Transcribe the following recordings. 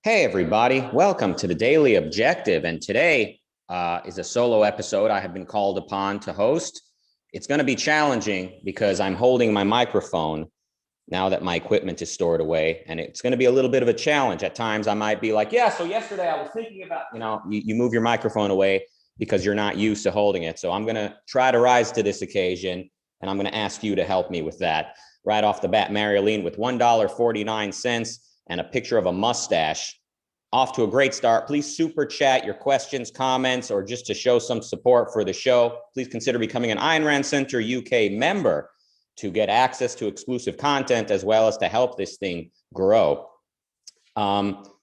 Hey, everybody. Welcome to the Daily Objective. And today is a solo episode I have been called upon to host. It's going to be challenging because I'm holding my microphone now that my equipment is stored away. And it's going to be a little bit of a challenge. At times, I might be like, yeah, so yesterday I was thinking about, you move your microphone away because you're not used to holding it. So I'm going to try to rise to this occasion. And I'm going to ask you to help me with that. Right off the bat, Marilyn with $1.49 and a picture of a mustache. Off to a great start. Please super chat your questions, comments, or just to show some support for the show. Please consider becoming an Ayn Rand Center UK member to get access to exclusive content as well as to help this thing grow.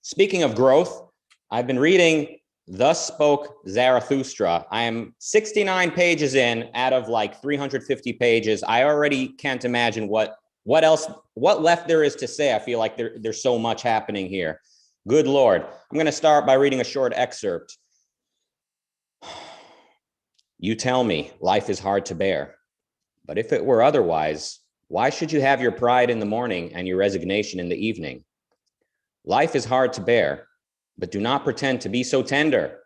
Speaking of growth, I've been reading Thus Spoke Zarathustra. I am 69 pages in out of like 350 pages. I already can't imagine what left there is to say. I feel like there's so much happening here. Good Lord. I'm going to start by reading a short excerpt. You tell me life is hard to bear, but if it were otherwise, why should you have your pride in the morning and your resignation in the evening? Life is hard to bear, but do not pretend to be so tender.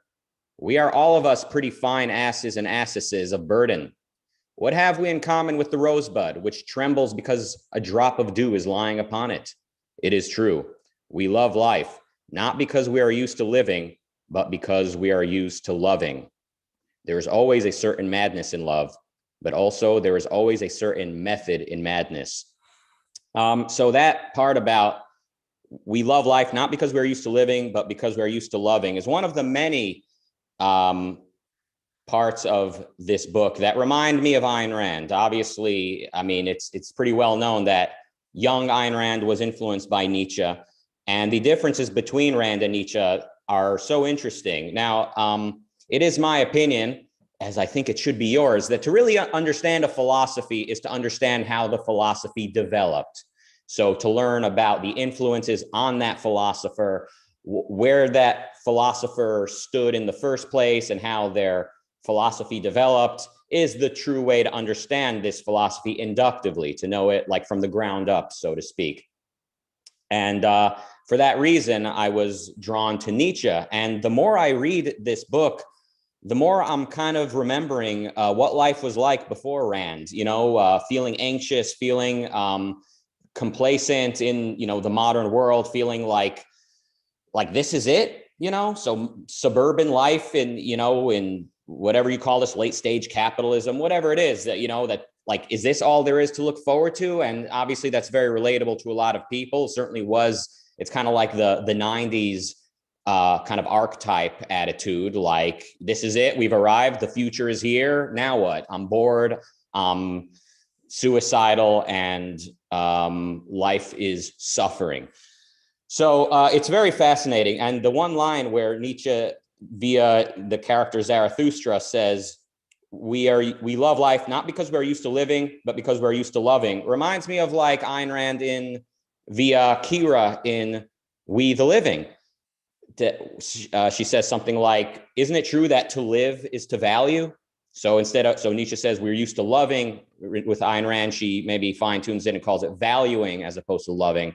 We are all of us pretty fine asses and assesses of burden. What have we in common with the rosebud, which trembles because a drop of dew is lying upon it? It is true. We love life, not because we are used to living, but because we are used to loving. There is always a certain madness in love, but also there is always a certain method in madness. So that part about we love life, not because we're used to living, but because we're used to loving is one of the many parts of this book that remind me of Ayn Rand. Obviously, I mean, it's pretty well known that young Ayn Rand was influenced by Nietzsche. And the differences between Rand and Nietzsche are so interesting. Now, it is my opinion, as I think it should be yours, that to really understand a philosophy is to understand how the philosophy developed. So to learn about the influences on that philosopher, where that philosopher stood in the first place and how their philosophy developed is the true way to understand this philosophy inductively, to know it like from the ground up, so to speak. And for that reason, I was drawn to Nietzsche. And the more I read this book, the more I'm kind of remembering what life was like before Rand, feeling anxious, feeling complacent in, the modern world, feeling like this is it, so suburban life in whatever you call this, late stage capitalism, whatever it is that, that like, is this all there is to look forward to? And obviously that's very relatable to a lot of people. It certainly was. It's kind of like the 90s kind of archetype attitude. Like, this is it. We've arrived. The future is here. Now what? I'm bored. I'm suicidal, and life is suffering. So it's very fascinating. And the one line where Nietzsche, via the character Zarathustra, says, we love life not because we're used to living, but because we're used to loving, reminds me of like Ayn Rand via Kira in We the Living. She says something like, isn't it true that to live is to value? So Nietzsche says we're used to loving. With Ayn Rand, she maybe fine tunes it and calls it valuing as opposed to loving.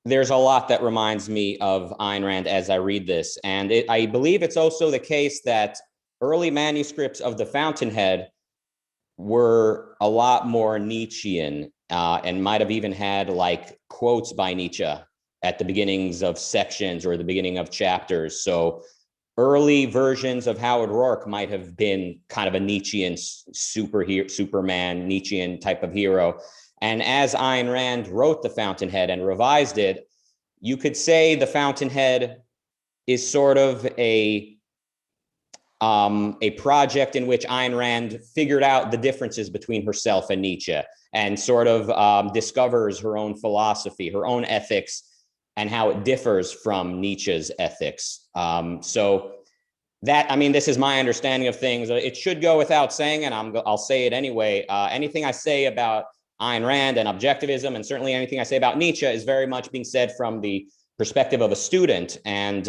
There's a lot that reminds me of Ayn Rand as I read this. And I believe it's also the case that early manuscripts of the Fountainhead were a lot more Nietzschean and might have even had like quotes by Nietzsche at the beginnings of sections or the beginning of chapters. So early versions of Howard Rourke might have been kind of a Nietzschean Superman, Nietzschean type of hero. And as Ayn Rand wrote the Fountainhead and revised it, you could say the Fountainhead is sort of a project in which Ayn Rand figured out the differences between herself and Nietzsche and sort of discovers her own philosophy, her own ethics, and how it differs from Nietzsche's ethics. So that, I mean, this is my understanding of things. It should go without saying, and I'll say it anyway. Anything I say about Ayn Rand and objectivism, and certainly anything I say about Nietzsche, is very much being said from the perspective of a student. And,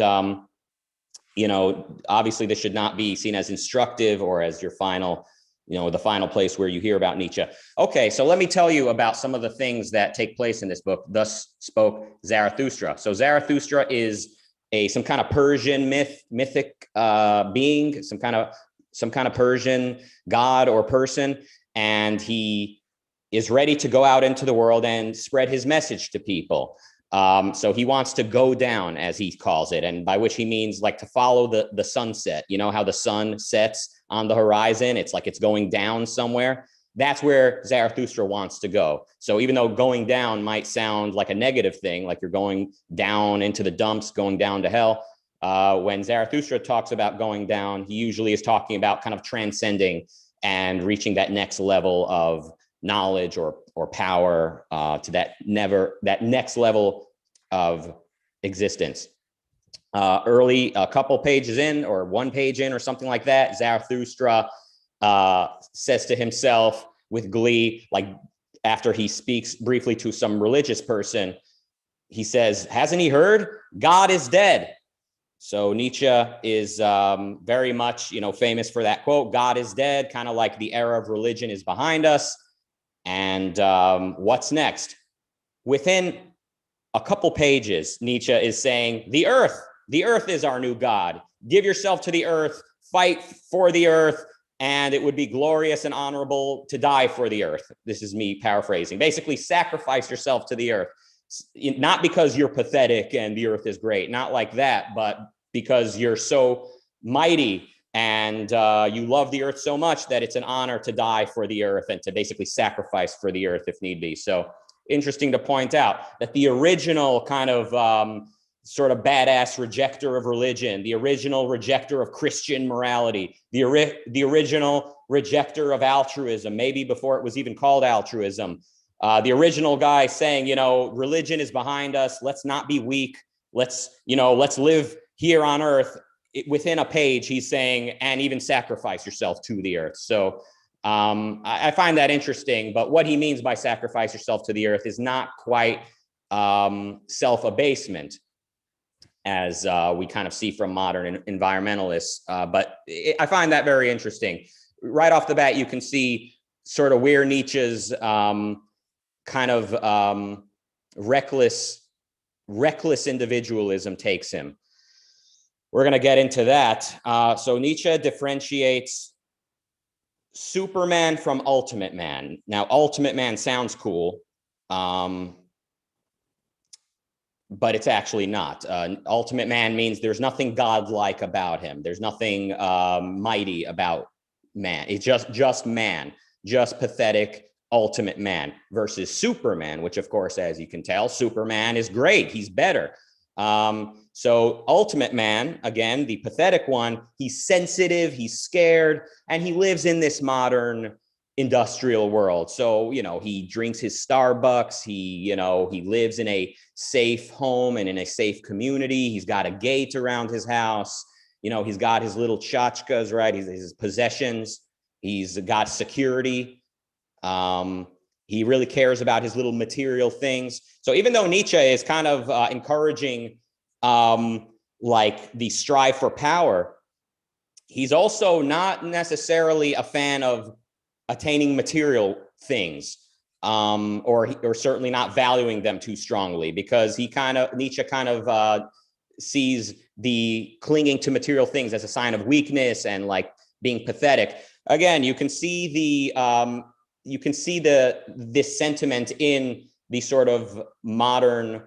obviously this should not be seen as instructive or as your final the final place where you hear about Nietzsche. Okay, so let me tell you about some of the things that take place in this book. Thus spoke Zarathustra. So Zarathustra is some kind of Persian mythic being, some kind of Persian god or person, and he is ready to go out into the world and spread his message to people. So he wants to go down, as he calls it, and by which he means like to follow the sunset. You know how the sun sets on the horizon? It's like it's going down somewhere. That's where Zarathustra wants to go. So even though going down might sound like a negative thing, like you're going down into the dumps, going down to hell, when Zarathustra talks about going down, he usually is talking about kind of transcending and reaching that next level of knowledge or power, to that next level of existence. A couple pages in, or 1 page in, or something like that, Zarathustra says to himself with glee, like after he speaks briefly to some religious person, he says, "Hasn't he heard? God is dead." So Nietzsche is very much, famous for that quote, "God is dead," kind of like the era of religion is behind us. And what's next? Within a couple pages, Nietzsche is saying, the earth is our new God. Give yourself to the earth, fight for the earth, and it would be glorious and honorable to die for the earth. This is me paraphrasing. Basically, sacrifice yourself to the earth. Not because you're pathetic and the earth is great, not like that, but because you're so mighty and you love the earth so much that it's an honor to die for the earth and to basically sacrifice for the earth if need be. So interesting to point out that the original kind of sort of badass rejecter of religion, the original rejecter of Christian morality, the original rejecter of altruism, maybe before it was even called altruism, the original guy saying, religion is behind us. Let's not be weak. Let's live here on earth. Within a page, he's saying, and even sacrifice yourself to the earth. So I find that interesting. But what he means by sacrifice yourself to the earth is not quite self-abasement, as we kind of see from modern environmentalists. But I find that very interesting. Right off the bat, you can see sort of where Nietzsche's kind of reckless individualism takes him. We're going to get into that. So Nietzsche differentiates Superman from Ultimate Man. Now, Ultimate Man sounds cool, but it's actually not. Ultimate Man means there's nothing godlike about him. There's nothing mighty about man. It's just man, just pathetic ultimate man, versus Superman, which of course, as you can tell, Superman is great. He's better. So Ultimate Man, again, the pathetic one, he's sensitive, he's scared, and he lives in this modern industrial world. So, he drinks his Starbucks, he lives in a safe home and in a safe community. He's got a gate around his house. He's got his little tchotchkes, right? His possessions. He's got security. He really cares about his little material things. So even though Nietzsche is kind of encouraging like the strive for power, he's also not necessarily a fan of attaining material things, or certainly not valuing them too strongly, because Nietzsche kind of sees the clinging to material things as a sign of weakness and like being pathetic. Again, you can see this sentiment in the sort of modern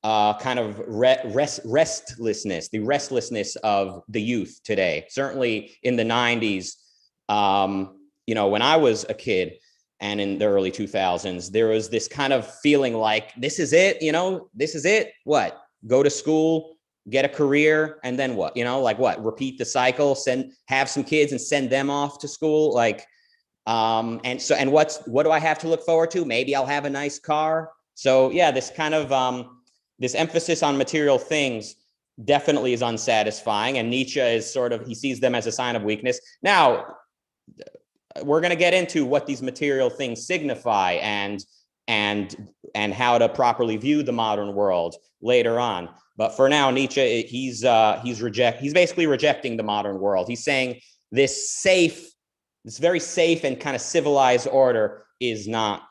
kind of restlessness, the restlessness of the youth today. Certainly in the 90s, when I was a kid and in the early 2000s, there was this kind of feeling like, this is it, this is it. What? Go to school, get a career, and then what? Like what? Repeat the cycle, have some kids and send them off to school. Like, and what do I have to look forward to? Maybe I'll have a nice car. So yeah, this kind of, this emphasis on material things definitely is unsatisfying. And Nietzsche is he sees them as a sign of weakness. Now, we're going to get into what these material things signify and how to properly view the modern world later on. But for now, Nietzsche, he's basically rejecting the modern world. He's saying this safe, this very safe and kind of civilized order is not,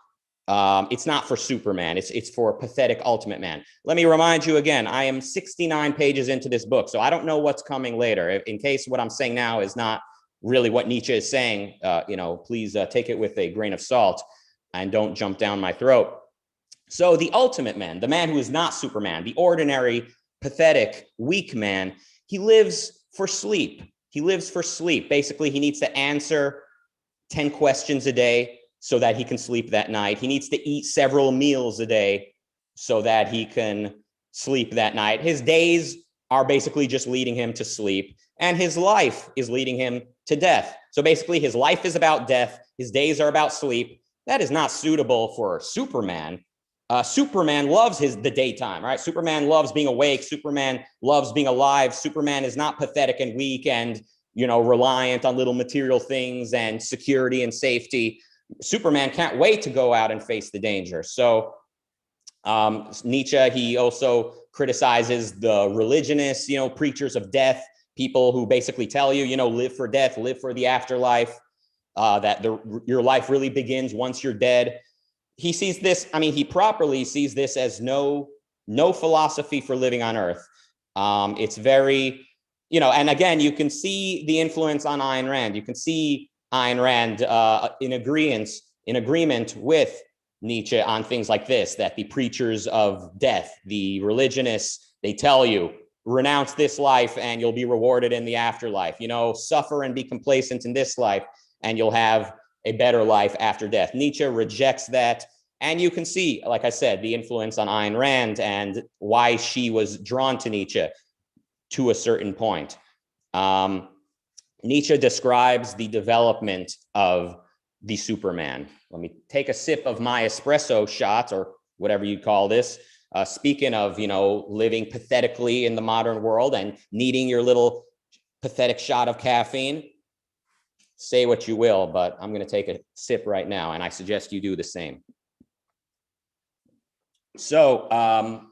it's not for Superman. It's for pathetic ultimate man. Let me remind you again, I am 69 pages into this book, so I don't know what's coming later. In case what I'm saying now is not really what Nietzsche is saying, please take it with a grain of salt and don't jump down my throat. So the ultimate man, the man who is not Superman, the ordinary, pathetic, weak man, he lives for sleep. He lives for sleep. Basically, he needs to answer 10 questions a day so that he can sleep that night. He needs to eat several meals a day so that he can sleep that night. His days are basically just leading him to sleep, and his life is leading him to death. So basically, his life is about death. His days are about sleep. That is not suitable for Superman. Superman loves the daytime, right? Superman loves being awake. Superman loves being alive. Superman is not pathetic and weak and, reliant on little material things and security and safety. Superman can't wait to go out and face the danger. So Nietzsche, he also criticizes the religionists, preachers of death, people who basically tell you, live for death, live for the afterlife, that your life really begins once you're dead. He sees this, he properly sees this as no philosophy for living on Earth. It's very, and again, you can see the influence on Ayn Rand. You can see Ayn Rand in agreement with Nietzsche on things like this, that the preachers of death, the religionists, they tell you, renounce this life and you'll be rewarded in the afterlife. Suffer and be complacent in this life and you'll have a better life after death. Nietzsche rejects that. And you can see, like I said, the influence on Ayn Rand and why she was drawn to Nietzsche to a certain point. Nietzsche describes the development of the Superman. Let me take a sip of my espresso shot, or whatever you call this. Speaking of, living pathetically in the modern world and needing your little pathetic shot of caffeine. Say what you will, but I'm going to take a sip right now, and I suggest you do the same. So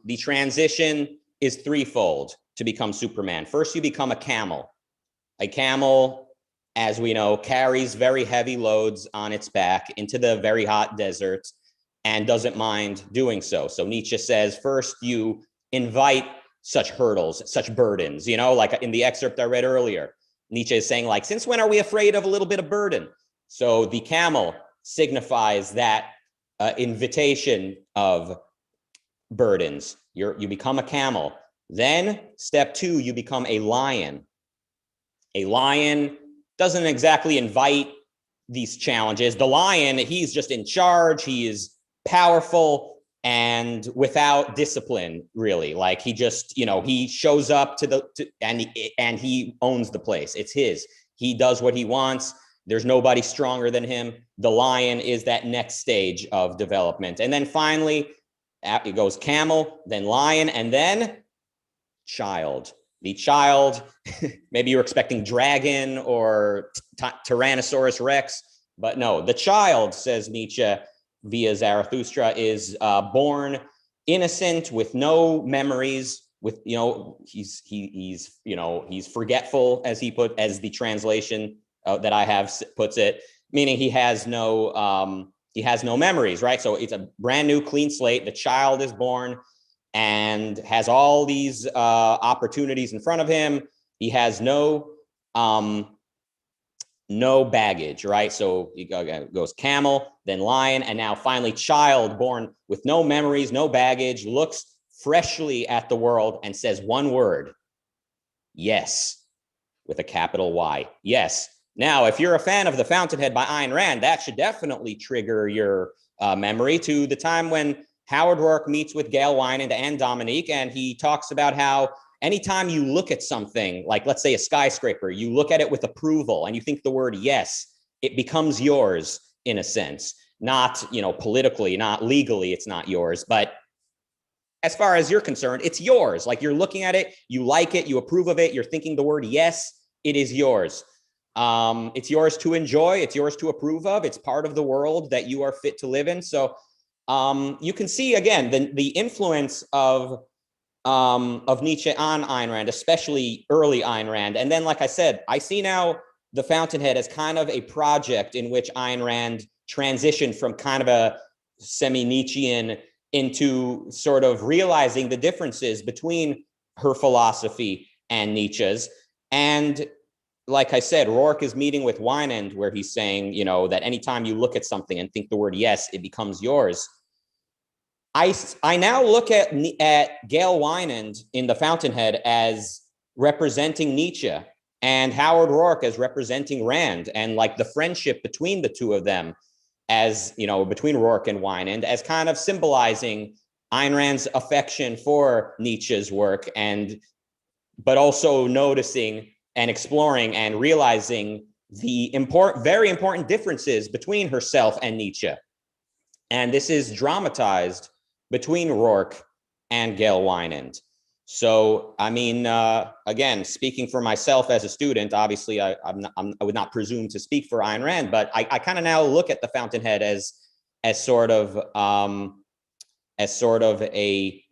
the transition is threefold to become Superman. First, you become a camel. A camel, as we know, carries very heavy loads on its back into the very hot desert and doesn't mind doing so. So Nietzsche says, first you invite such hurdles, such burdens, like in the excerpt I read earlier. Nietzsche is saying, since when are we afraid of a little bit of burden? So the camel signifies that invitation of burdens. You become a camel. Then step two, you become a lion. A lion doesn't exactly invite these challenges. The lion, he's just in charge. He is powerful and without discipline, really. He just, he shows up and he owns the place. It's his. He does what he wants. There's nobody stronger than him. The lion is that next stage of development. And then finally, it goes camel, then lion, and then child. The child, maybe you're expecting dragon or Tyrannosaurus Rex, but no, the child, says Nietzsche via Zarathustra, is born innocent with no memories, with, he's forgetful, as the translation that I have puts it, meaning he has no memories, right? So it's a brand new clean slate. The child is born and has all these opportunities in front of him. He has no baggage, right? So he goes camel, then lion, and now finally child, born with no memories, no baggage, looks freshly at the world and says one word: yes, with a capital Y. Yes. Now, if you're a fan of The Fountainhead by Ayn Rand, that should definitely trigger your memory to the time when Howard Rourke meets with Gail Wynand and Dominique, and he talks about how anytime you look at something, like let's say a skyscraper, you look at it with approval and you think the word yes, it becomes yours in a sense. Not, politically, not legally, it's not yours, but as far as you're concerned, it's yours. You're looking at it, you like it, you approve of it, you're thinking the word yes, it is yours. It's yours to enjoy, it's yours to approve of, it's part of the world that you are fit to live in. So you can see again the influence of Nietzsche on Ayn Rand, especially early Ayn Rand. And then, like I said, I see now the Fountainhead as kind of a project in which Ayn Rand transitioned from kind of a semi-Nietzschean into sort of realizing the differences between her philosophy and Nietzsche's. And like I said, Rourke is meeting with Wynand where he's saying, you know, that anytime you look at something and think the word yes, it becomes yours. I now look at Gail Wynand in the Fountainhead as representing Nietzsche and Howard Rourke as representing Rand, and like the friendship between the two of them, as you know, between Rourke and Wynand, as kind of symbolizing Ayn Rand's affection for Nietzsche's work, and but also noticing and exploring and realizing the very important differences between herself and Nietzsche. And this is dramatized between Rourke and Gail Wynand. So, I mean, again, speaking for myself as a student, obviously I would not presume to speak for Ayn Rand, but I kind of now look at the Fountainhead as sort of a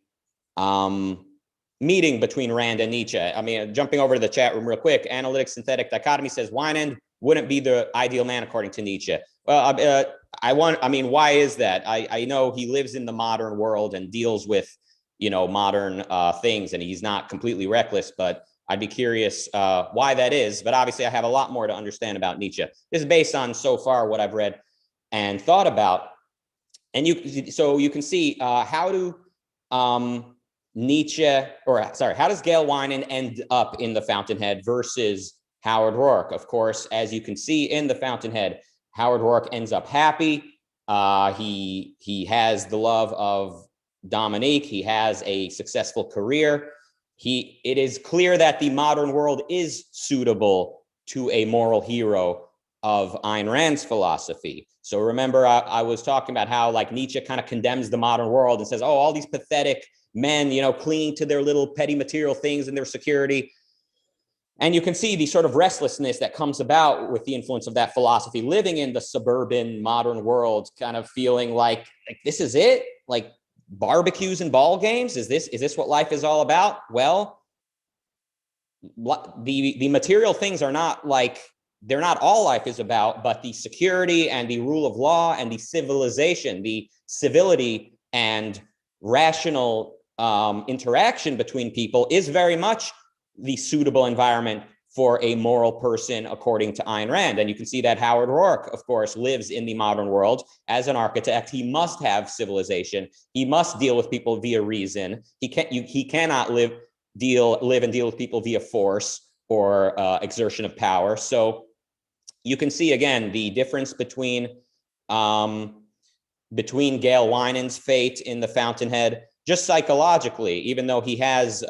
meeting between Rand and Nietzsche. I mean, jumping over to the chat room real quick, Analytic Synthetic Dichotomy says Wynand wouldn't be the ideal man according to Nietzsche. Well, I mean, why is that? I know he lives in the modern world and deals with, you know, modern things, and he's not completely reckless, but I'd be curious why that is. But obviously I have a lot more to understand about Nietzsche. This is based on so far what I've read and thought about. And so you can see how do how does Gail Wynand end up in the Fountainhead versus Howard Rourke? Of course, as you can see in the Fountainhead, Howard Rourke ends up happy. He has the love of Dominique. He has a successful career. It is clear that the modern world is suitable to a moral hero of Ayn Rand's philosophy. So remember, I was talking about how like Nietzsche kind of condemns the modern world and says, oh, all these pathetic men, you know, clinging to their little petty material things and their security. And you can see the sort of restlessness that comes about with the influence of that philosophy, living in the suburban modern world, kind of feeling like this is it, like barbecues and ball games. Is this what life is all about? Well, the material things are not like, they're not all life is about, but the security and the rule of law and the civilization, the civility and rational interaction between people is very much the suitable environment for a moral person, according to Ayn Rand. And you can see that Howard Rourke, of course, lives in the modern world as an architect. He must have civilization. He must deal with people via reason. He cannot live and deal with people via force or exertion of power. So you can see again the difference between Gail Wynand's fate in the Fountainhead. Just psychologically, even though he has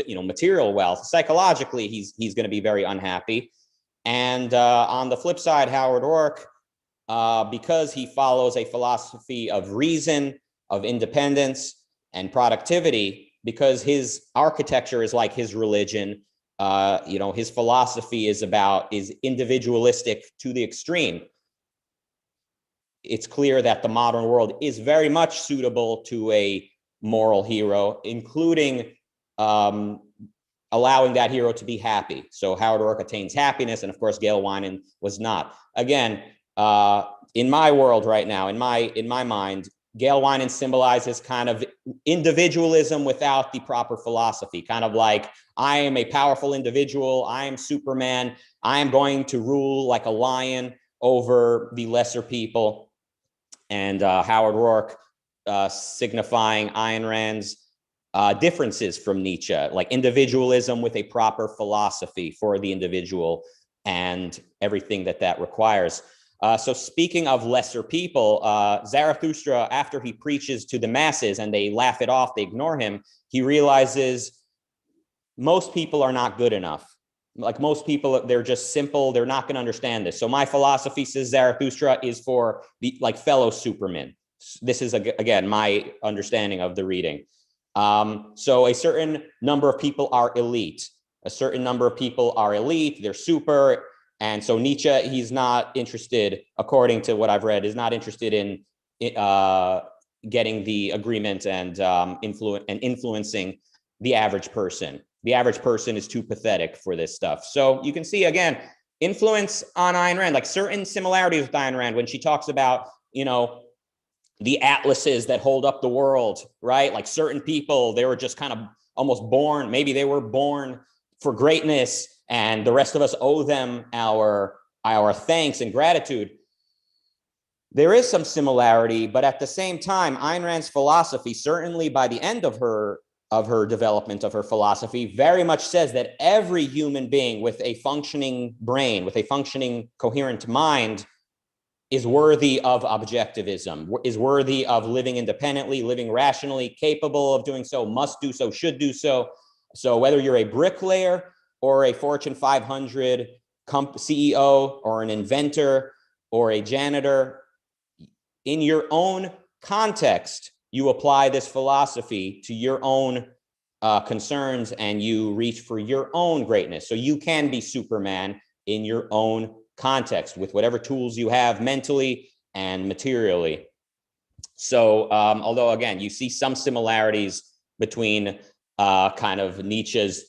material wealth, psychologically he's going to be very unhappy. And on the flip side, Howard Rourke, because he follows a philosophy of reason, of independence, and productivity, because his architecture is like his religion, his philosophy is individualistic to the extreme. It's clear that the modern world is very much suitable to a moral hero, including allowing that hero to be happy. So Howard Rourke attains happiness, and of course Gail Wynand was not. Again, in my world right now, in my mind, Gail Wynand symbolizes kind of individualism without the proper philosophy, kind of like, I am a powerful individual, I am Superman, I am going to rule like a lion over the lesser people. And Howard Rourke signifying Ayn Rand's differences from Nietzsche, like individualism with a proper philosophy for the individual and everything that requires. So speaking of lesser people, Zarathustra, after he preaches to the masses and they laugh it off, they ignore him, he realizes most people are not good enough. Like most people, they're just simple. They're not going to understand this. So my philosophy, says Zarathustra, is for the fellow Supermen. This is, again, my understanding of the reading. So a certain number of people are elite. A certain number of people are elite. They're super. And so Nietzsche, he's not interested, according to what I've read, is not interested in getting the agreement and influencing the average person. The average person is too pathetic for this stuff. So you can see, again, influence on Ayn Rand, like certain similarities with Ayn Rand when she talks about, the atlases that hold up the world, right? Like certain people, they were just kind of almost born, maybe they were born for greatness, and the rest of us owe them our thanks and gratitude. There is some similarity, but at the same time, Ayn Rand's philosophy, certainly by the end of her development of her philosophy, very much says that every human being with a functioning brain, with a functioning coherent mind, is worthy of objectivism, is worthy of living independently, living rationally, capable of doing so, must do so, should do so. So whether you're a bricklayer or a Fortune 500 CEO or an inventor or a janitor, in your own context, you apply this philosophy to your own concerns and you reach for your own greatness. So you can be Superman in your own context with whatever tools you have mentally and materially. So although, again, you see some similarities between kind of Nietzsche's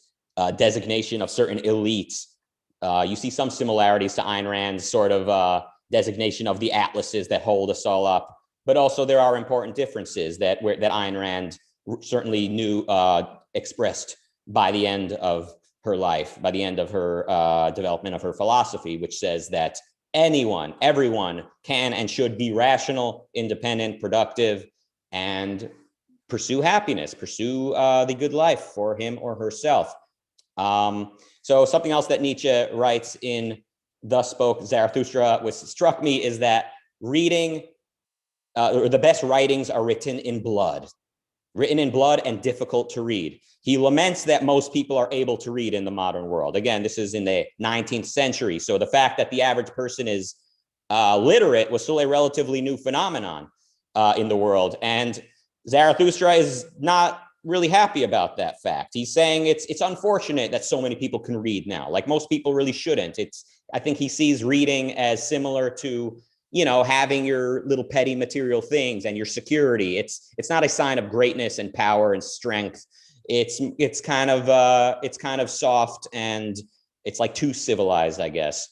designation of certain elites, you see some similarities to Ayn Rand's sort of designation of the atlases that hold us all up. But also there are important differences that Ayn Rand certainly knew expressed by the end of her life, by the end of her development of her philosophy, which says that everyone can and should be rational, independent, productive, and pursue happiness, pursue the good life for him or herself. So something else that Nietzsche writes in Thus Spoke Zarathustra, which struck me, is that reading, or the best writings are written in blood and difficult to read. He laments that most people are able to read in the modern world. Again, this is in the 19th century. So the fact that the average person is literate was still a relatively new phenomenon in the world. And Zarathustra is not really happy about that fact. He's saying it's unfortunate that so many people can read now. Like most people really shouldn't. I think he sees reading as similar to, having your little petty material things and your security. It's not a sign of greatness and power and strength. It's kind of soft, and it's like too civilized, I guess.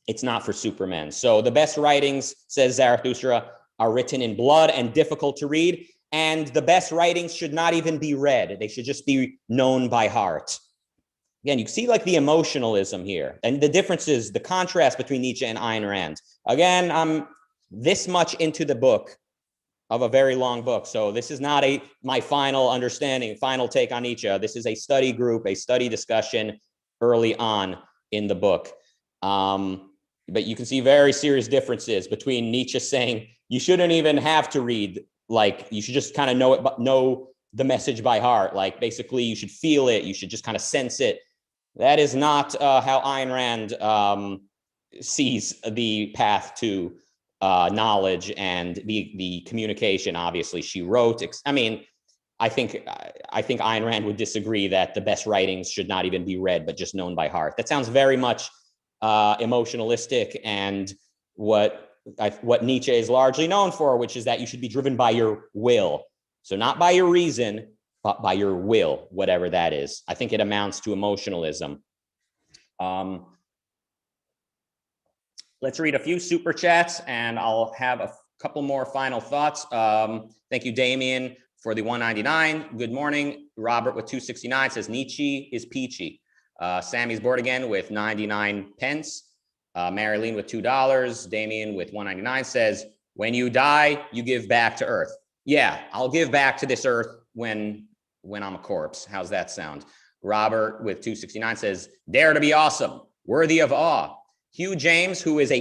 It's not for Superman. So the best writings, says Zarathustra, are written in blood and difficult to read. And the best writings should not even be read. They should just be known by heart. Again, you see like the emotionalism here and the differences, the contrast between Nietzsche and Ayn Rand. Again, I'm this much into the book of a very long book. So this is not my final understanding, final take on Nietzsche. This is a study group, a study discussion early on in the book. But you can see very serious differences between Nietzsche saying you shouldn't even have to read, like you should just kind of know the message by heart. Like basically you should feel it. You should just kind of sense it. That is not how Ayn Rand sees the path to knowledge and the communication. Obviously, she wrote. I think Ayn Rand would disagree that the best writings should not even be read, but just known by heart. That sounds very much emotionalistic and what Nietzsche is largely known for, which is that you should be driven by your will. So not by your reason, but by your will, whatever that is. I think it amounts to emotionalism. Let's read a few super chats and I'll have a couple more final thoughts. Thank you, Damien, for the 199. Good morning. Robert with 269 says Nietzsche is peachy. Sammy's bored again with 99 pence. Marilyn with $2. Damien with 199 says, when you die, you give back to Earth. Yeah, I'll give back to this Earth when I'm a corpse. How's that sound? Robert with 269 says, dare to be awesome, worthy of awe. Hugh James, who is a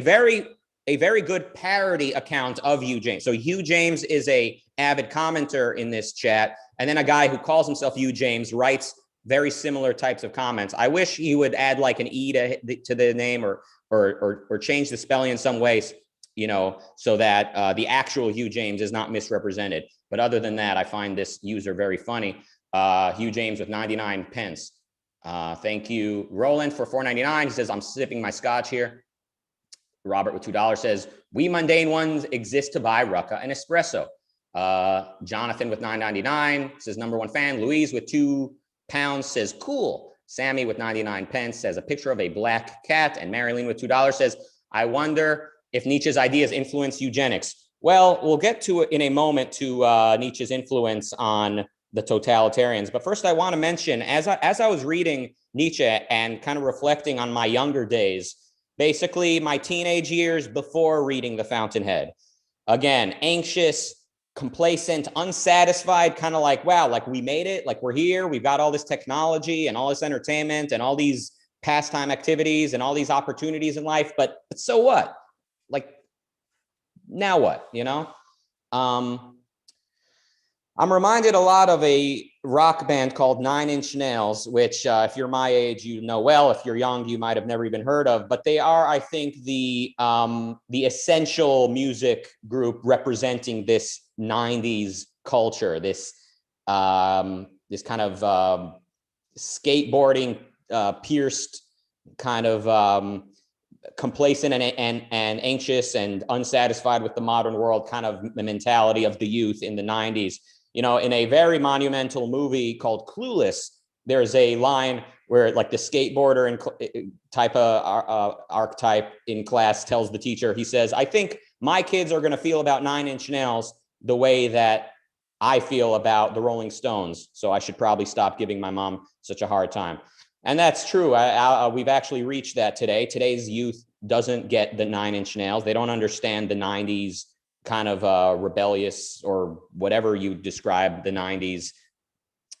very good parody account of Hugh James. So Hugh James is a avid commenter in this chat. And then a guy who calls himself Hugh James writes very similar types of comments. I wish he would add like an E to the name or change the spelling in some ways, so that the actual Hugh James is not misrepresented. But other than that, I find this user very funny. Hugh James with 99 pence. Thank you, Roland, for $4.99. He says, I'm sipping my scotch here. Robert with $2 says, we mundane ones exist to buy Rucka and espresso. Jonathan with $9.99 says, number one fan. Louise with £2 says, cool. Sammy with 99 pence says a picture of a black cat. And Marilyn with $2 says, I wonder if Nietzsche's ideas influence eugenics. Well, we'll get to it in a moment to Nietzsche's influence on the totalitarians. But first, I want to mention, as I was reading Nietzsche and kind of reflecting on my younger days, basically my teenage years before reading The Fountainhead, again, anxious, complacent, unsatisfied, kind of like, wow, like we made it, like we're here, we've got all this technology and all this entertainment and all these pastime activities and all these opportunities in life, but so what? Like, now what, you know? I'm reminded a lot of a rock band called 9 Inch Nails, which if you're my age, you know well. If you're young, you might have never even heard of. But they are, I think, the essential music group representing this 90s culture, this this kind of skateboarding, pierced, kind of complacent and anxious and unsatisfied with the modern world kind of the mentality of the youth in the 90s. You know, in a very monumental movie called Clueless, there's a line where like the skateboarder and type of archetype in class tells the teacher, he says, I think my kids are going to feel about 9 Inch Nails the way that I feel about the Rolling Stones. So I should probably stop giving my mom such a hard time. And that's true. We've actually reached that today. Today's youth doesn't get the 9 Inch Nails. They don't understand the 90s kind of rebellious, or whatever you describe the 90s,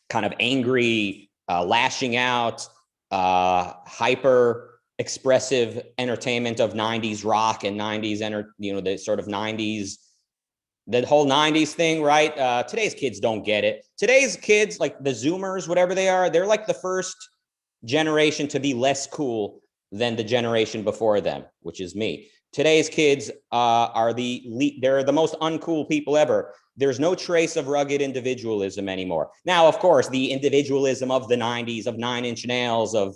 kind of angry, lashing out, hyper expressive entertainment of 90s rock and 90s, the sort of 90s, the whole 90s thing, right? Today's kids don't get it. Today's kids, like the Zoomers, whatever they are, they're like the first generation to be less cool than the generation before them, which is me. Today's kids they're the most uncool people ever. There's no trace of rugged individualism anymore. Now, of course, the individualism of the 90s, of 9 Inch Nails, of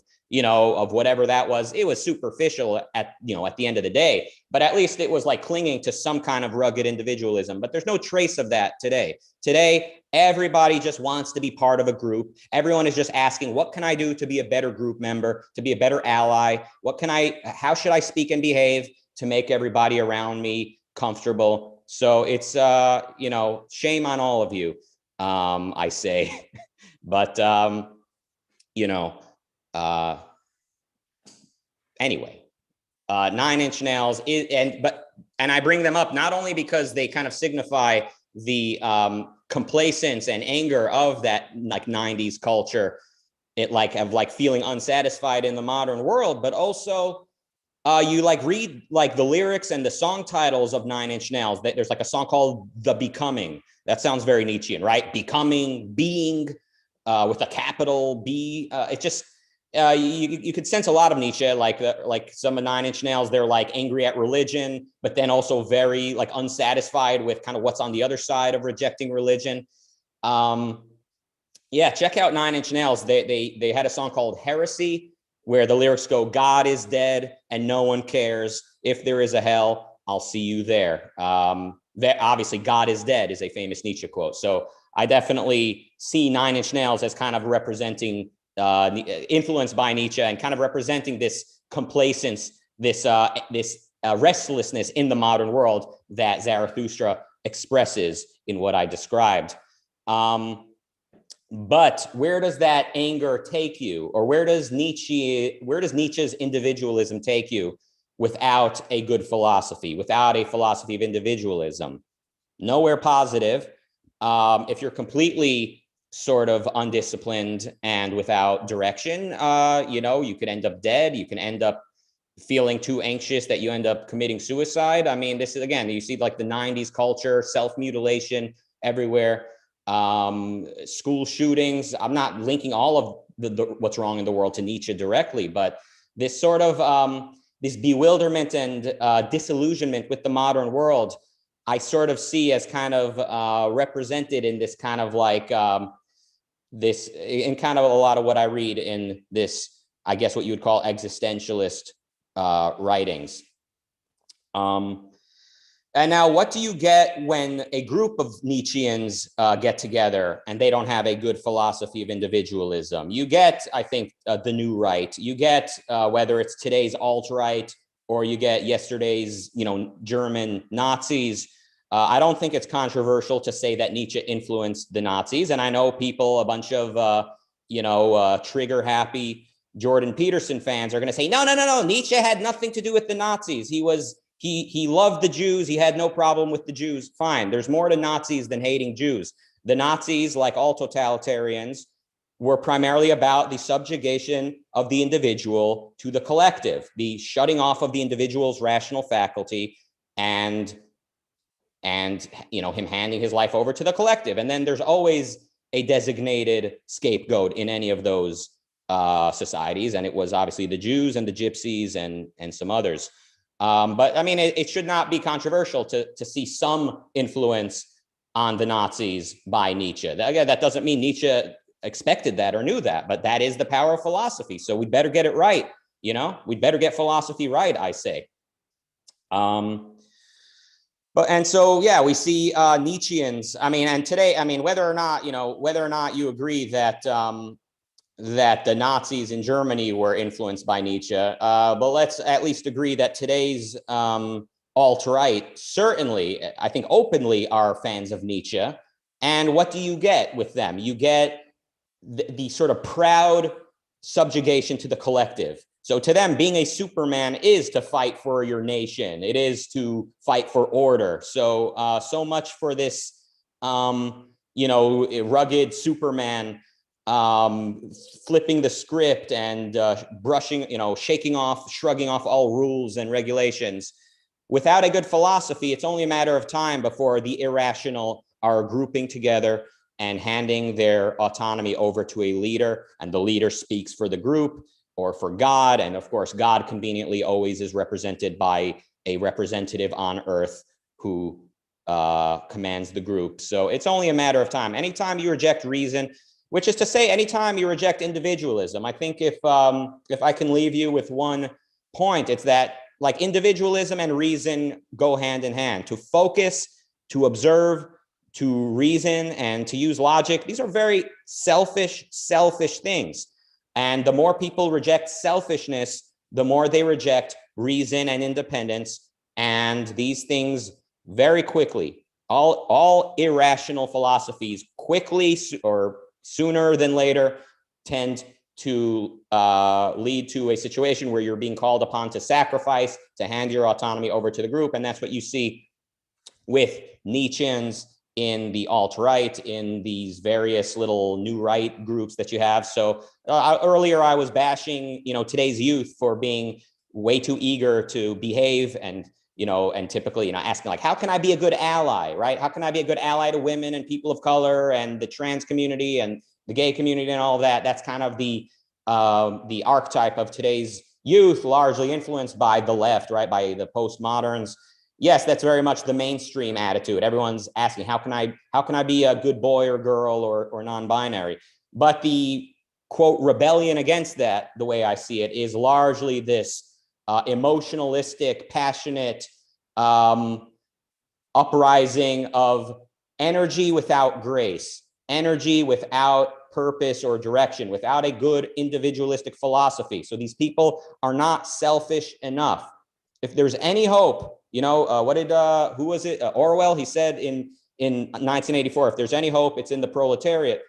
whatever that was, it was superficial at the end of the day, but at least it was like clinging to some kind of rugged individualism. But there's no trace of that today. Today, everybody just wants to be part of a group. Everyone is just asking, what can I do to be a better group member, to be a better ally? How should I speak and behave to make everybody around me comfortable? So it's, shame on all of you, I say, but, anyway, 9 Inch Nails and I bring them up not only because they kind of signify the complacence and anger of that like 90s culture, of feeling unsatisfied in the modern world, but also you read the lyrics and the song titles of 9 Inch Nails. There's like a song called The Becoming. That sounds very Nietzschean, right? Becoming, being, with a capital B. It just, you could sense a lot of Nietzsche, like some of 9 Inch Nails. They're like angry at religion, but then also very like unsatisfied with kind of what's on the other side of rejecting religion. Yeah, check out 9 Inch Nails. They had a song called Heresy, where the lyrics go, God is dead and no one cares. If there is a hell, I'll see you there. That obviously God is dead is a famous Nietzsche quote. So I definitely see 9 Inch Nails as kind of representing, influenced by Nietzsche, and kind of representing this complacence, this restlessness in the modern world that Zarathustra expresses in what I described. But where does that anger take you? Or where does Nietzsche's individualism take you without a good philosophy, without a philosophy of individualism? Nowhere positive. If you're completely sort of undisciplined and without direction, you could end up dead. You can end up feeling too anxious that you end up committing suicide. I mean, this is, again, you see like the 90s culture, self-mutilation everywhere. School shootings. I'm not linking all of what's wrong in the world to Nietzsche directly, but this sort of this bewilderment and disillusionment with the modern world, I sort of see as kind of represented in this kind of like this, in kind of a lot of what I read in this, I guess what you would call existentialist writings. And now, what do you get when a group of Nietzscheans get together and they don't have a good philosophy of individualism? You get, I think, the new right. You get whether it's today's alt-right or you get yesterday's, German Nazis. I don't think it's controversial to say that Nietzsche influenced the Nazis. And I know people, a bunch of, trigger-happy Jordan Peterson fans are going to say, no, Nietzsche had nothing to do with the Nazis. He loved the Jews. He had no problem with the Jews. Fine. There's more to Nazis than hating Jews. The Nazis, like all totalitarians, were primarily about the subjugation of the individual to the collective, the shutting off of the individual's rational faculty and him handing his life over to the collective. And then there's always a designated scapegoat in any of those societies. And it was obviously the Jews and the Gypsies and some others. But I mean, it should not be controversial to see some influence on the Nazis by Nietzsche. Again, that doesn't mean Nietzsche expected that or knew that, but that is the power of philosophy. So we better get it right. We'd better get philosophy right, I say. We see Nietzscheans. I mean, and today, I mean, whether or not you agree that that the Nazis in Germany were influenced by Nietzsche. But let's at least agree that today's alt-right certainly, I think openly, are fans of Nietzsche. And what do you get with them? You get the sort of proud subjugation to the collective. So to them, being a Superman is to fight for your nation. It is to fight for order. So much for this, rugged Superman flipping the script and shrugging off all rules and regulations. Without a good philosophy, it's only a matter of time before the irrational are grouping together and handing their autonomy over to a leader, and the leader speaks for the group or for God. And of course, God conveniently always is represented by a representative on earth who commands the group. So it's only a matter of time. Anytime you reject reason, which is to say, anytime you reject individualism, I think if I can leave you with one point, it's that like individualism and reason go hand in hand. To focus, to observe, to reason, and to use logic, these are very selfish things. And the more people reject selfishness, the more they reject reason and independence. And these things very quickly, all irrational philosophies quickly or sooner than later tend to lead to a situation where you're being called upon to sacrifice, to hand your autonomy over to the group. And that's what you see with Nietzscheans in the alt-right, in these various little new right groups that you have. So earlier I was bashing, today's youth for being way too eager to behave and typically, asking like, how can I be a good ally, right? How can I be a good ally to women and people of color and the trans community and the gay community and all of that? That's kind of the archetype of today's youth, largely influenced by the left, right? By the postmoderns. Yes, that's very much the mainstream attitude. Everyone's asking, how can I be a good boy or girl or non-binary? But the quote rebellion against that, the way I see it, is largely this emotionalistic, passionate uprising of energy without grace, energy without purpose or direction, without a good individualistic philosophy. So these people are not selfish enough. If there's any hope, who was it? Orwell, he said in 1984, if there's any hope, it's in the proletariat.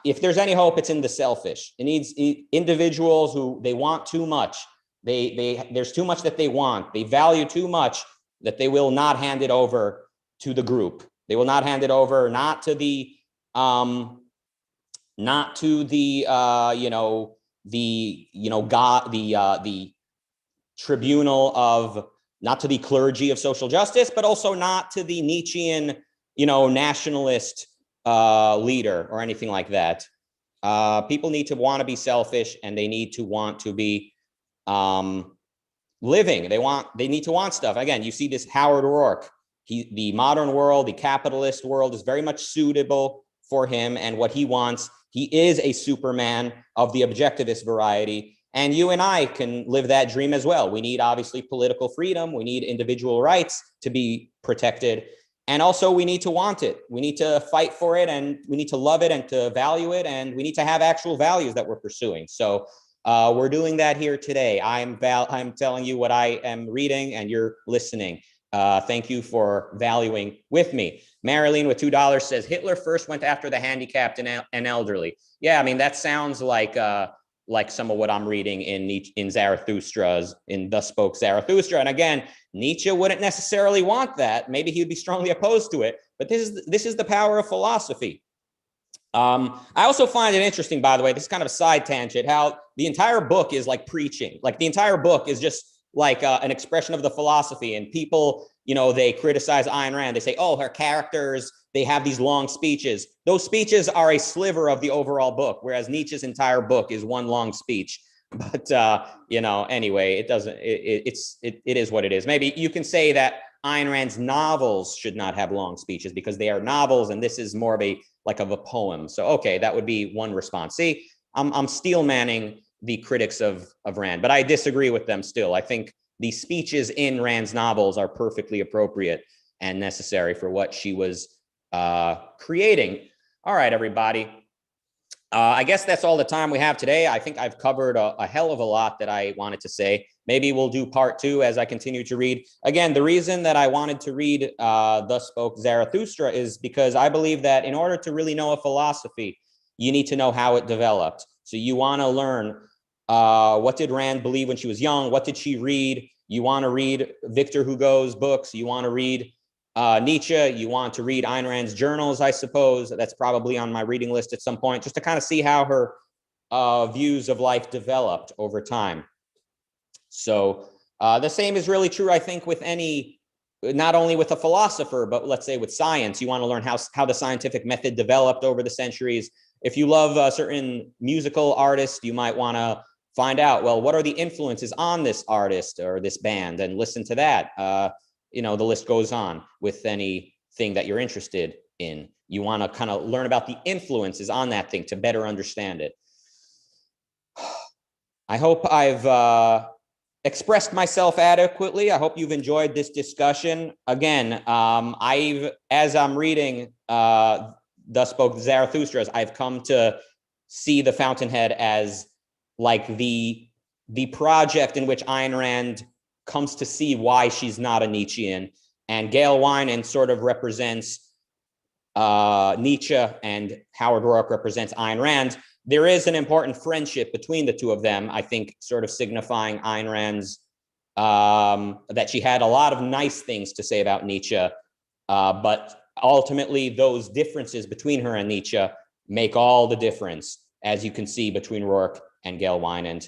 If there's any hope, it's in the selfish. It needs individuals who they want too much. There's too much that they want. They value too much that they will not hand it over to the group. They will not hand it over, not to the tribunal of, not to the clergy of social justice, but also not to the Nietzschean, nationalist leader or anything like that. People need to want to be selfish, and they need to want to be living. They need to want stuff. Again, you see this Howard Rourke. The modern world, the capitalist world, is very much suitable for him and what he wants. He is a Superman of the objectivist variety. And you and I can live that dream as well. We need, obviously, political freedom. We need individual rights to be protected. And also, we need to want it. We need to fight for it, and we need to love it and to value it. And we need to have actual values that we're pursuing. So we're doing that here today. I'm telling you what I am reading, and you're listening. Thank you for valuing with me. Marilyn with $2 says, Hitler first went after the handicapped and elderly. Yeah, I mean, that sounds like some of what I'm reading in Zarathustra's, in Thus Spoke Zarathustra. And again, Nietzsche wouldn't necessarily want that. Maybe he would be strongly opposed to it. But this is the power of philosophy. I also find it interesting, by the way, this is kind of a side tangent, how the entire book is like preaching. Like the entire book is just like an expression of the philosophy. And people, they criticize Ayn Rand. They say, oh, her characters, they have these long speeches. Those speeches are a sliver of the overall book, whereas Nietzsche's entire book is one long speech. But, anyway, it is what it is. Maybe you can say that Ayn Rand's novels should not have long speeches because they are novels, and this is more of a poem. So, okay, that would be one response. See, I'm steel manning the critics of Rand, but I disagree with them still. I think the speeches in Rand's novels are perfectly appropriate and necessary for what she was creating. All right, everybody. I guess that's all the time we have today. I think I've covered a hell of a lot that I wanted to say. Maybe we'll do part 2 as I continue to read. Again, the reason that I wanted to read Thus Spoke Zarathustra is because I believe that in order to really know a philosophy, you need to know how it developed. So you want to learn what did Rand believe when she was young? What did she read? You want to read Victor Hugo's books. You want to read Nietzsche. You want to read Ayn Rand's journals, I suppose. That's probably on my reading list at some point, just to kind of see how her views of life developed over time. So the same is really true, I think, with not only with a philosopher, but let's say with science. You want to learn how the scientific method developed over the centuries. If you love a certain musical artist, you might want to find out, well, what are the influences on this artist or this band, and listen to that. The list goes on with anything that you're interested in. You want to kind of learn about the influences on that thing to better understand it. I hope I've expressed myself adequately. I hope you've enjoyed this discussion. Again, as I'm reading Thus Spoke Zarathustra, I've come to see the Fountainhead as like the project in which Ayn Rand comes to see why she's not a Nietzschean, and Gail Wyman sort of represents Nietzsche, and Howard Roark represents Ayn Rand. There is an important friendship between the two of them, I think, sort of signifying Ayn Rand's that she had a lot of nice things to say about Nietzsche, but ultimately those differences between her and Nietzsche make all the difference, as you can see, between Roark and Gail Wyman.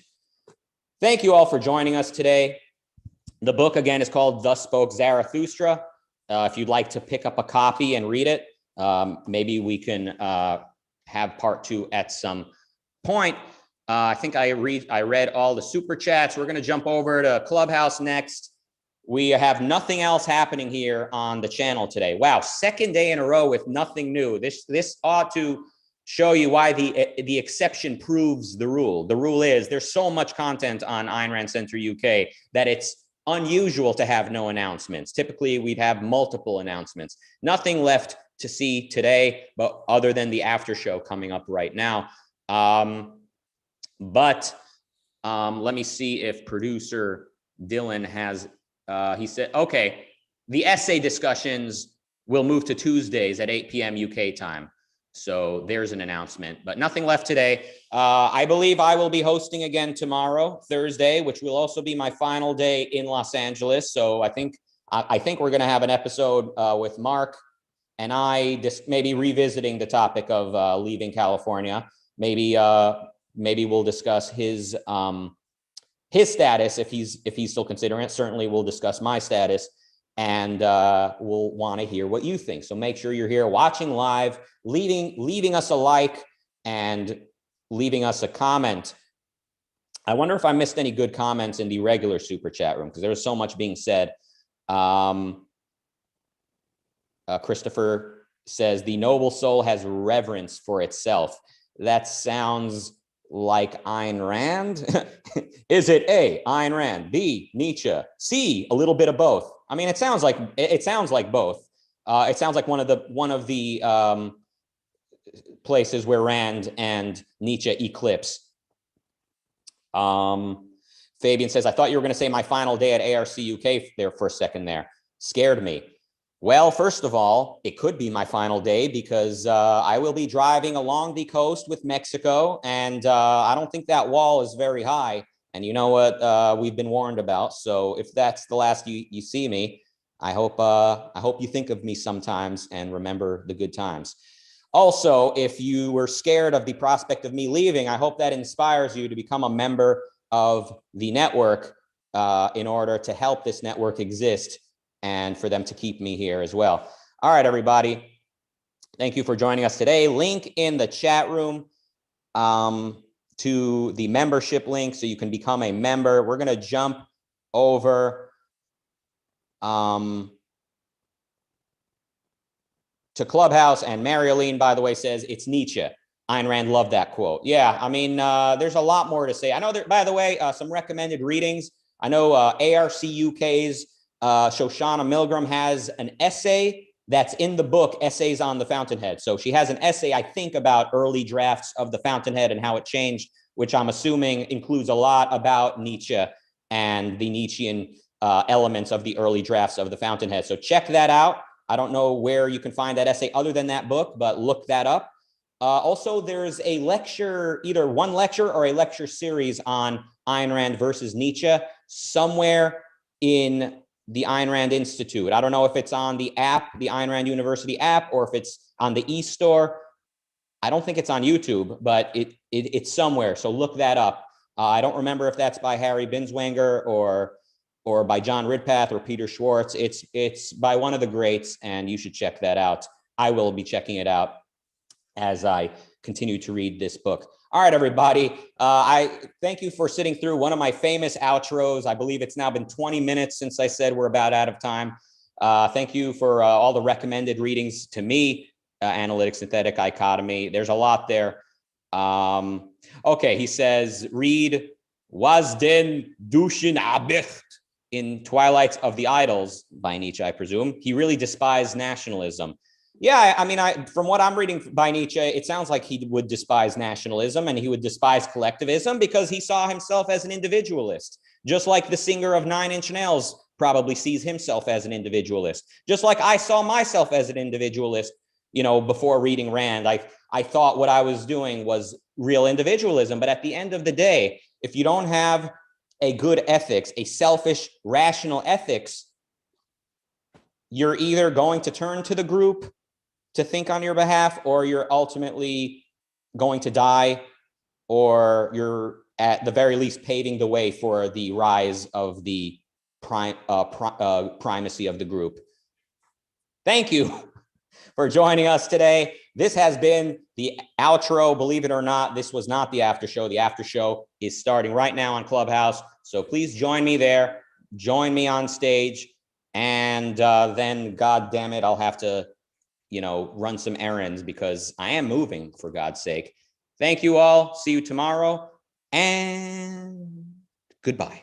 Thank you all for joining us today. The book, again, is called Thus Spoke Zarathustra. If you'd like to pick up a copy and read it, maybe we can have part 2 at some point. I think I read all the super chats. We're going to jump over to Clubhouse next. We have nothing else happening here on the channel today. Wow, second day in a row with nothing new. This ought to show you why the exception proves the rule. The rule is there's so much content on Ayn Rand Center UK that it's unusual to have no announcements. Typically, we'd have multiple announcements. Nothing left to see today, but other than the after show coming up right now. But let me see if producer Dylan has, he said, okay, the essay discussions will move to Tuesdays at 8 p.m. UK time. So there's an announcement, but nothing left today. I believe I will be hosting again tomorrow, Thursday, which will also be my final day in Los Angeles. So I think we're going to have an episode with Mark and I, just maybe revisiting the topic of leaving California. Maybe we'll discuss his status if he's still considering it. Certainly, we'll discuss my status, and we'll want to hear what you think. So make sure you're here watching live, leaving us a like and leaving us a comment. I wonder if I missed any good comments in the regular super chat room, because there was so much being said. Christopher says, the noble soul has reverence for itself. That sounds like Ayn Rand? Is it A, Ayn Rand, B, Nietzsche, C, a little bit of both? I mean, it sounds like both. It sounds like one of the places where Rand and Nietzsche eclipse. Fabian says, I thought you were going to say my final day at ARC UK there for a second there. Scared me. Well, first of all, it could be my final day because I will be driving along the coast with Mexico, and I don't think that wall is very high. And you know what we've been warned about. So if that's the last you see me, I hope you think of me sometimes and remember the good times. Also, if you were scared of the prospect of me leaving, I hope that inspires you to become a member of the network in order to help this network exist and for them to keep me here as well. All right, everybody. Thank you for joining us today. Link in the chat room to the membership link so you can become a member. We're going to jump over to Clubhouse, and Marialine, by the way, says it's Nietzsche. Ayn Rand loved that quote. Yeah, I mean, there's a lot more to say. I know there, by the way, some recommended readings. I know ARC UK's Shoshana Milgram has an essay that's in the book, Essays on the Fountainhead. So she has an essay, I think, about early drafts of the Fountainhead and how it changed, which I'm assuming includes a lot about Nietzsche and the Nietzschean elements of the early drafts of the Fountainhead. So check that out. I don't know where you can find that essay other than that book, but look that up. Also, there's a lecture, either one lecture or a lecture series on Ayn Rand versus Nietzsche somewhere in the Ayn Rand Institute. I don't know if it's on the app, the Ayn Rand University app, or if it's on the eStore. I don't think it's on YouTube, but it's somewhere. So look that up. I don't remember if that's by Harry Binswanger or by John Ridpath or Peter Schwartz. It's by one of the greats, and you should check that out. I will be checking it out as I continue to read this book. All right, everybody. I thank you for sitting through one of my famous outros. I believe it's now been 20 minutes since I said we're about out of time. Thank you for all the recommended readings to me, Analytic Synthetic Dichotomy. There's a lot there. Okay, he says, read Was den Duschen Abicht in Twilight of the Idols by Nietzsche, I presume. He really despised nationalism. Yeah, I mean, from what I'm reading by Nietzsche, it sounds like he would despise nationalism and he would despise collectivism because he saw himself as an individualist, just like the singer of Nine Inch Nails probably sees himself as an individualist, just like I saw myself as an individualist, you know, before reading Rand. I thought what I was doing was real individualism, but at the end of the day, if you don't have a good ethics, a selfish, rational ethics, you're either going to turn to the group to think on your behalf, or you're ultimately going to die, or you're at the very least paving the way for the rise of the primacy of the group. Thank you for joining us today. This has been the outro. Believe it or not, this was not the after show. The after show is starting right now on Clubhouse. So please join me there. Join me on stage. And then, God damn it, I'll have to, you know, run some errands because I am moving, for God's sake. Thank you all. See you tomorrow. And goodbye.